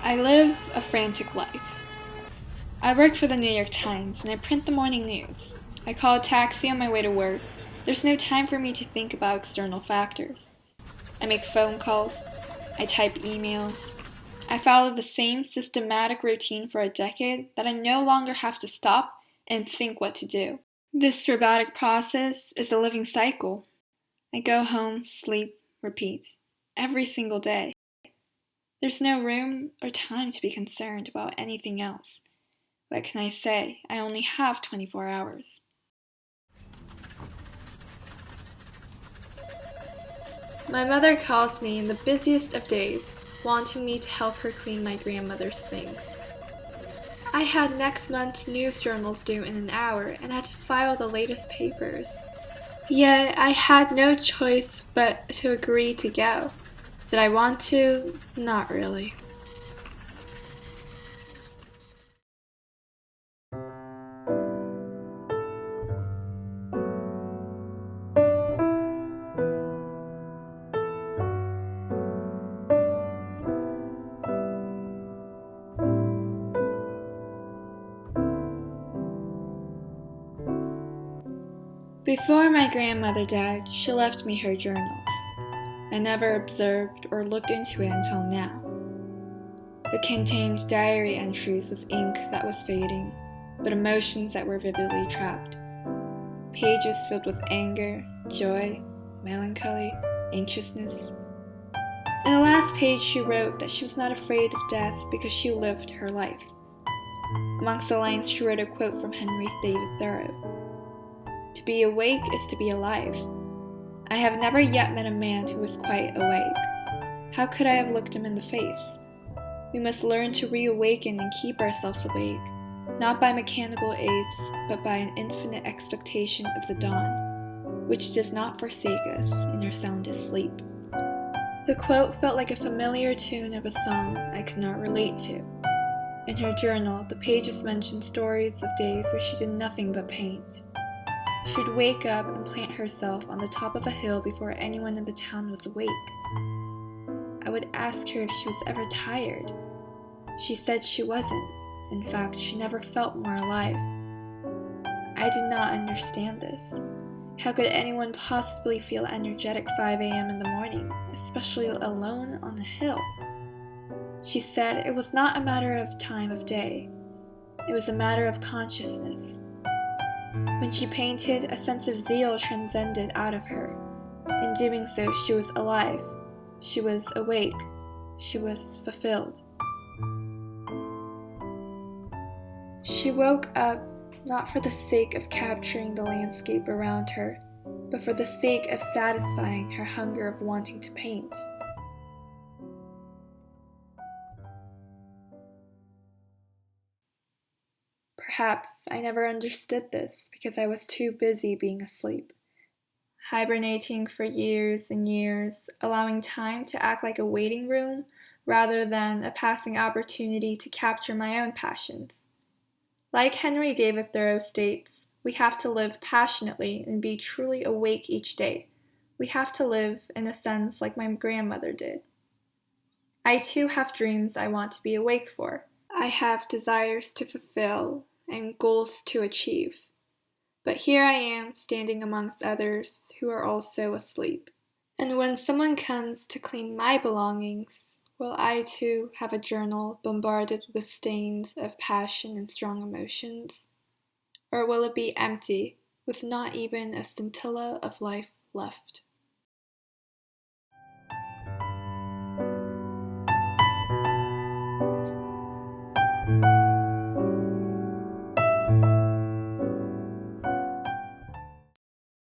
I live a frantic life. I work for the New York Times and I print the morning news. I call a taxi on my way to work. There's no time for me to think about external factors. I make phone calls. I type emails. I follow the same systematic routine for a decade that I no longer have to stop and think what to do. This robotic process is a living cycle. I go home, sleep, repeat, every single day. There's no room or time to be concerned about anything else. What can I say? I only have 24 hours. My mother calls me in the busiest of days, wanting me to help her clean my grandmother's things. I had next month's news journals due in an hour and had to file the latest papers. Yet I had no choice but to agree to go. Did I want to? Not really. Before my grandmother died, she left me her journals. I never observed or looked into it until now. It contained diary entries with ink that was fading, but emotions that were vividly trapped. Pages filled with anger, joy, melancholy, anxiousness. In the last page, she wrote that she was not afraid of death because she lived her life. Amongst the lines, she wrote a quote from Henry David Thoreau. To be awake is to be alive. I have never yet met a man who was quite awake. How could I have looked him in the face? We must learn to reawaken and keep ourselves awake, not by mechanical aids, but by an infinite expectation of the dawn, which does not forsake us in our soundest sleep. The quote felt like a familiar tune of a song I could not relate to. In her journal, the pages mentioned stories of days where she did nothing but paint. She'd wake up and plant herself on the top of a hill before anyone in the town was awake. I would ask her if she was ever tired. She said she wasn't. In fact, she never felt more alive. I did not understand this. How could anyone possibly feel energetic 5 a.m. in the morning, especially alone on a hill? She said it was not a matter of time of day. It was a matter of consciousness. When she painted, a sense of zeal transcended out of her. In doing so, she was alive. She was awake. She was fulfilled. She woke up not for the sake of capturing the landscape around her, but for the sake of satisfying her hunger of wanting to paint. Perhaps I never understood this because I was too busy being asleep, hibernating for years and years, allowing time to act like a waiting room rather than a passing opportunity to capture my own passions. Like Henry David Thoreau states, we have to live passionately and be truly awake each day. We have to live, in a sense, like my grandmother did. I too have dreams I want to be awake for. I have desires to fulfill and goals to achieve. But here I am, standing amongst others who are also asleep. And when someone comes to clean my belongings, will I too have a journal bombarded with stains of passion and strong emotions? Or will it be empty, with not even a scintilla of life left?